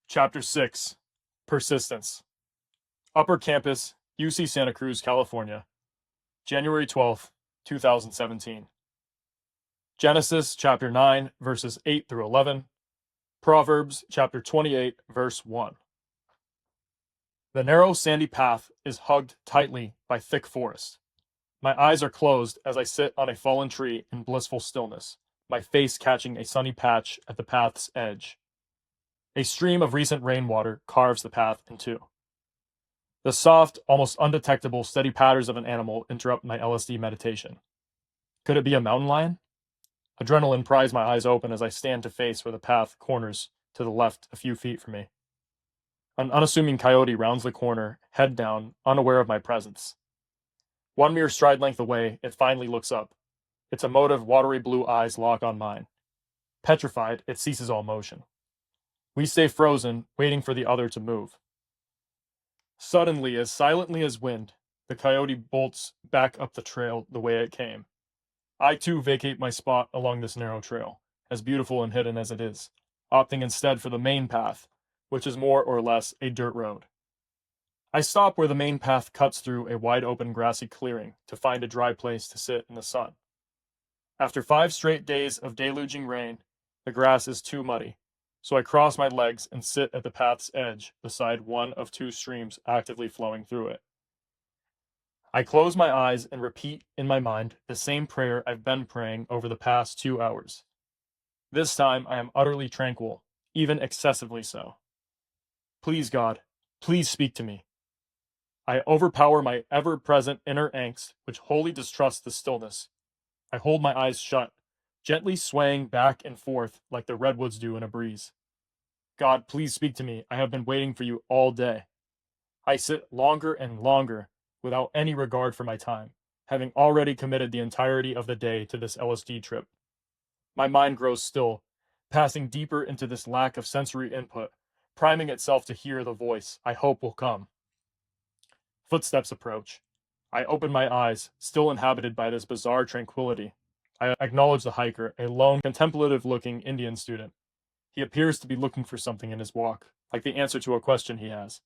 Chapter 6 Persistence. Upper Campus, UC Santa Cruz, California, January 12th, 2017. Genesis chapter 9, verses 8 through 11. Proverbs chapter 28, verse 1. The narrow sandy path is hugged tightly by thick forest. My eyes are closed as I sit on a fallen tree in blissful stillness, my face catching a sunny patch at the path's edge. A stream of recent rainwater carves the path in two. The soft, almost undetectable, steady patters of an animal interrupt my LSD meditation. Could it be a mountain lion? Adrenaline pries my eyes open as I stand to face where the path corners to the left a few feet from me. An unassuming coyote rounds the corner, head down, unaware of my presence. One mere stride length away, it finally looks up. Its emotive, watery blue eyes lock on mine. Petrified, it ceases all motion. We stay frozen, waiting for the other to move. Suddenly, as silently as wind, the coyote bolts back up the trail the way it came. I too vacate my spot along this narrow trail, as beautiful and hidden as it is, opting instead for the main path, which is more or less a dirt road. I stop where the main path cuts through a wide open grassy clearing to find a dry place to sit in the sun. After 5 straight days of deluging rain, the grass is too muddy, so I cross my legs and sit at the path's edge beside one of 2 streams actively flowing through it. I close my eyes and repeat in my mind the same prayer I've been praying over the past 2 hours. This time I am utterly tranquil, even excessively so. Please, God, please speak to me. I overpower my ever-present inner angst, which wholly distrusts the stillness. I hold my eyes shut, gently swaying back and forth like the redwoods do in a breeze. God, please speak to me. I have been waiting for you all day. I sit longer and longer, without any regard for my time, having already committed the entirety of the day to this LSD trip. My mind grows still, passing deeper into this lack of sensory input, priming itself to hear the voice I hope will come. Footsteps approach. I open my eyes, still inhabited by this bizarre tranquility. I acknowledge the hiker, a lone, contemplative-looking Indian student. He appears to be looking for something in his walk, like the answer to a question he has.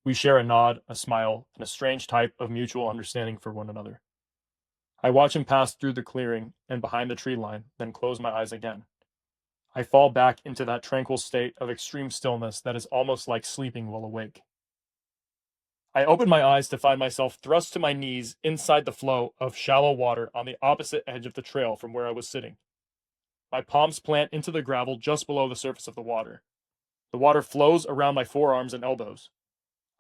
We share a nod, a smile, and a strange type of mutual understanding for one another. I watch him pass through the clearing and behind the tree line, then close my eyes again. I fall back into that tranquil state of extreme stillness that is almost like sleeping while awake. I open my eyes to find myself thrust to my knees inside the flow of shallow water on the opposite edge of the trail from where I was sitting. My palms plant into the gravel just below the surface of the water. The water flows around my forearms and elbows.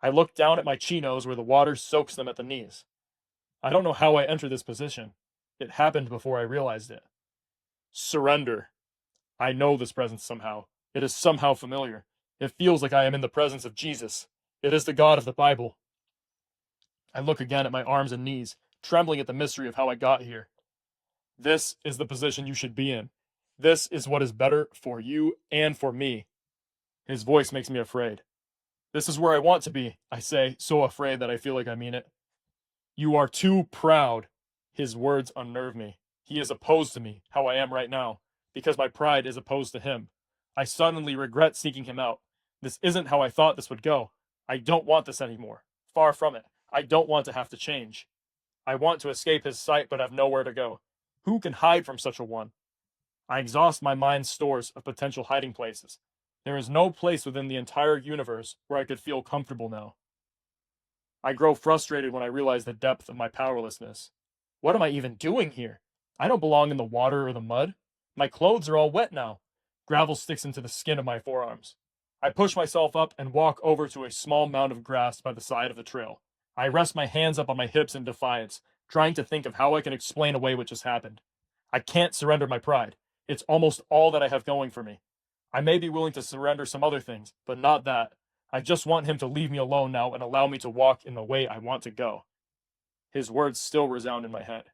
I look down at my chinos where the water soaks them at the knees. I don't know how I entered this position. It happened before I realized it. Surrender. I know this presence somehow. It is somehow familiar. It feels like I am in the presence of Jesus. It is the God of the Bible. I look again at my arms and knees, trembling at the mystery of how I got here. This is the position you should be in. This is what is better for you and for me. His voice makes me afraid. This is where I want to be, I say, so afraid that I feel like I mean it. You are too proud. His words unnerve me. He is opposed to me, how I am right now, because my pride is opposed to him. I suddenly regret seeking him out. This isn't how I thought this would go. I don't want this anymore. Far from it. I don't want to have to change. I want to escape his sight, but have nowhere to go. Who can hide from such a one? I exhaust my mind's stores of potential hiding places. There is no place within the entire universe where I could feel comfortable now. I grow frustrated when I realize the depth of my powerlessness. What am I even doing here? I don't belong in the water or the mud. My clothes are all wet now. Gravel sticks into the skin of my forearms. I push myself up and walk over to a small mound of grass by the side of the trail. I rest my hands up on my hips in defiance, trying to think of how I can explain away what just happened. I can't surrender my pride. It's almost all that I have going for me. I may be willing to surrender some other things, but not that. I just want him to leave me alone now and allow me to walk in the way I want to go. His words still resound in my head.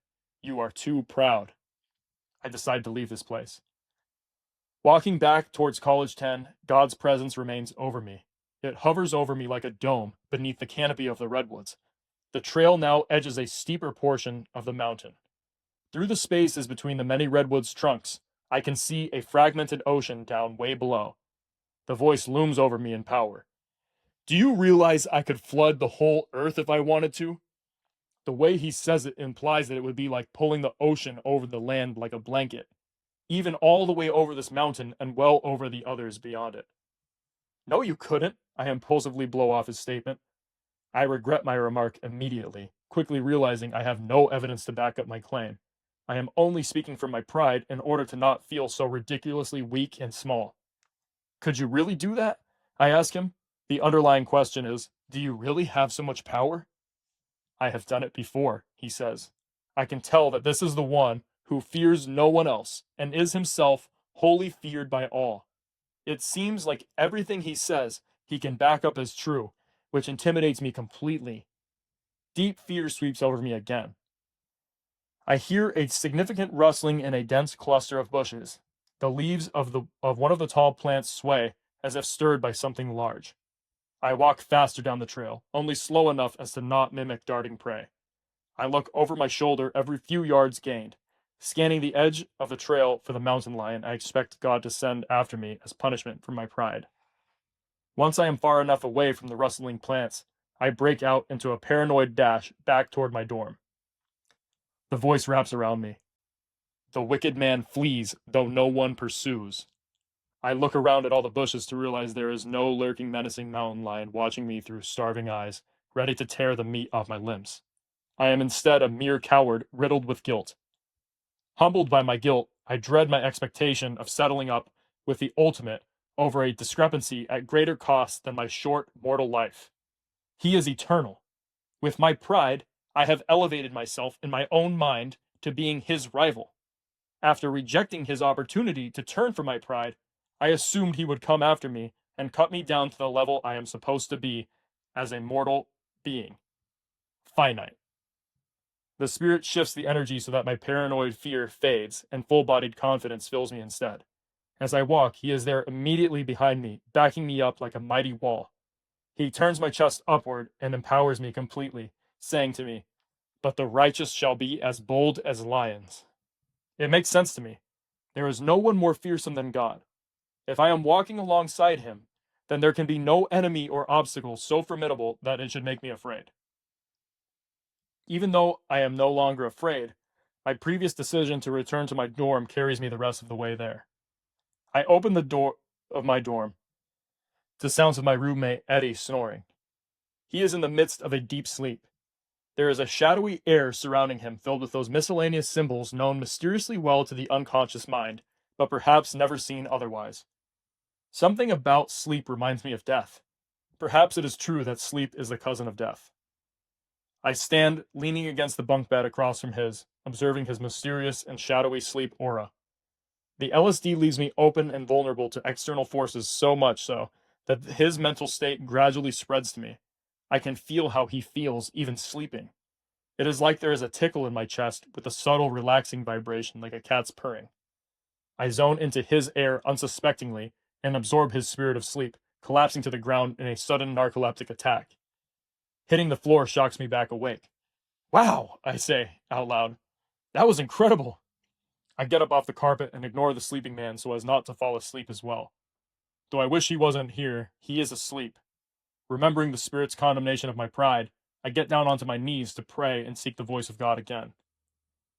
You are too proud. I decide to leave this place. Walking back towards College 10, God's presence remains over me. It hovers over me like a dome beneath the canopy of the redwoods. The trail now edges a steeper portion of the mountain. Through the spaces between the many redwoods' trunks, I can see a fragmented ocean down way below. The voice looms over me in power. Do you realize I could flood the whole earth if I wanted to? The way he says it implies that it would be like pulling the ocean over the land like a blanket, even all the way over this mountain and well over the others beyond it. No, you couldn't, I impulsively blow off his statement. I regret my remark immediately, quickly realizing I have no evidence to back up my claim. I am only speaking from my pride in order to not feel so ridiculously weak and small. Could you really do that? I ask him. The underlying question is, do you really have so much power? I have done it before, he says. I can tell that this is the one who fears no one else and is himself wholly feared by all. It seems like everything he says he can back up as true, which intimidates me completely. Deep fear sweeps over me again. I hear a significant rustling in a dense cluster of bushes. The leaves of one of the tall plants sway as if stirred by something large. I walk faster down the trail, only slow enough as to not mimic darting prey. I look over my shoulder every few yards gained. Scanning the edge of the trail for the mountain lion I expect God to send after me as punishment for my pride. Once I am far enough away from the rustling plants, I break out into a paranoid dash back toward my dorm. The voice wraps around me. The wicked man flees, though no one pursues. I look around at all the bushes to realize there is no lurking menacing mountain lion watching me through starving eyes, ready to tear the meat off my limbs. I am instead a mere coward riddled with guilt. Humbled by my guilt, I dread my expectation of settling up with the ultimate over a discrepancy at greater cost than my short mortal life. He is eternal. With my pride, I have elevated myself in my own mind to being his rival. After rejecting his opportunity to turn from my pride, I assumed he would come after me and cut me down to the level I am supposed to be as a mortal being. Finite. The spirit shifts the energy so that my paranoid fear fades and full-bodied confidence fills me instead. As I walk, he is there immediately behind me, backing me up like a mighty wall. He turns my chest upward and empowers me completely, saying to me, "But the righteous shall be as bold as lions." It makes sense to me. There is no one more fearsome than God. If I am walking alongside him, then there can be no enemy or obstacle so formidable that it should make me afraid. Even though I am no longer afraid, my previous decision to return to my dorm carries me the rest of the way there. I open the door of my dorm to sounds of my roommate Eddie snoring. He is in the midst of a deep sleep. There is a shadowy air surrounding him filled with those miscellaneous symbols known mysteriously well to the unconscious mind, but perhaps never seen otherwise. Something about sleep reminds me of death. Perhaps it is true that sleep is the cousin of death. I stand leaning against the bunk bed across from his, observing his mysterious and shadowy sleep aura. The LSD leaves me open and vulnerable to external forces so much so that his mental state gradually spreads to me. I can feel how he feels even sleeping. It is like there is a tickle in my chest with a subtle relaxing vibration like a cat's purring. I zone into his air unsuspectingly and absorb his spirit of sleep, collapsing to the ground in a sudden narcoleptic attack. Hitting the floor shocks me back awake. "Wow," I say out loud. "That was incredible." I get up off the carpet and ignore the sleeping man so as not to fall asleep as well. Though I wish he wasn't here, he is asleep. Remembering the spirit's condemnation of my pride, I get down onto my knees to pray and seek the voice of God again.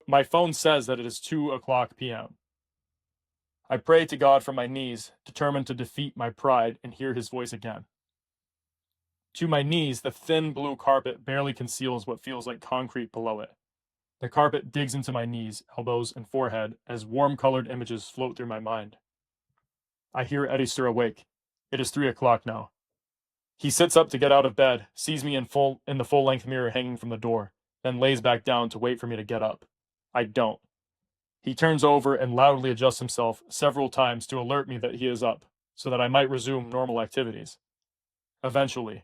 My phone says that it is 2:00 p.m. I pray to God from my knees, determined to defeat my pride and hear his voice again. To my knees, the thin blue carpet barely conceals what feels like concrete below it. The carpet digs into my knees, elbows, and forehead as warm-colored images float through my mind. I hear Eddie stir awake. It is 3:00 now. He sits up to get out of bed, sees me in the full-length mirror hanging from the door, then lays back down to wait for me to get up. I don't. He turns over and loudly adjusts himself several times to alert me that he is up, so that I might resume normal activities. Eventually,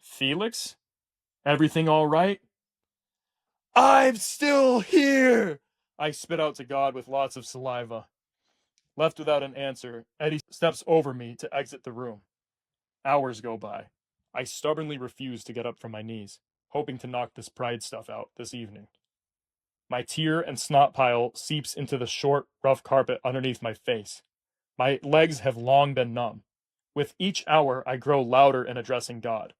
Felix? Everything all right? "I'm still here!" I spit out to God with lots of saliva. Left without an answer, Eddie steps over me to exit the room. Hours go by. I stubbornly refuse to get up from my knees, hoping to knock this pride stuff out this evening. My tear and snot pile seeps into the short, rough carpet underneath my face. My legs have long been numb. With each hour, I grow louder in addressing God.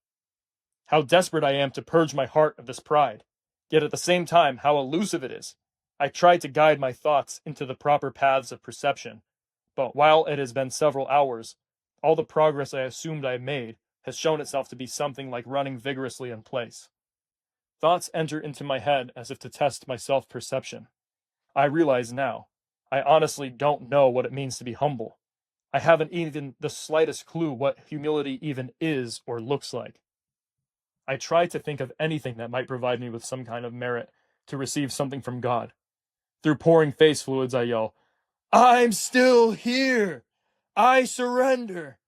How desperate I am to purge my heart of this pride, yet at the same time, how elusive it is. I try to guide my thoughts into the proper paths of perception, but while it has been several hours, all the progress I assumed I had made has shown itself to be something like running vigorously in place. Thoughts enter into my head as if to test my self-perception. I realize now, I honestly don't know what it means to be humble. I haven't even the slightest clue what humility even is or looks like. I try to think of anything that might provide me with some kind of merit to receive something from God. Through pouring face fluids, I yell, "I'm still here! I surrender!"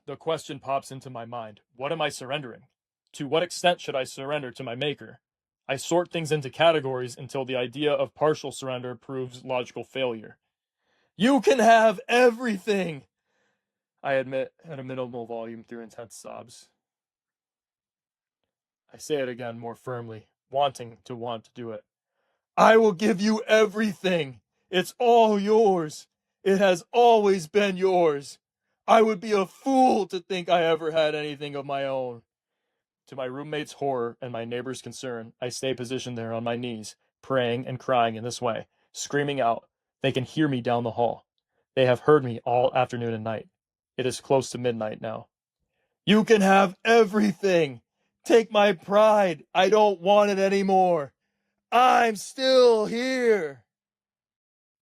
The question pops into my mind, what am I surrendering? To what extent should I surrender to my maker? I sort things into categories until the idea of partial surrender proves logical failure. "You can have everything!" I admit at a minimal volume through intense sobs. I say it again more firmly, wanting to want to do it. "I will give you everything. It's all yours. It has always been yours. I would be a fool to think I ever had anything of my own." To my roommate's horror and my neighbor's concern, I stay positioned there on my knees, praying and crying in this way, screaming out. They can hear me down the hall. They have heard me all afternoon and night. It is close to midnight now. "You can have everything. Take my pride. I don't want it anymore. I'm still here."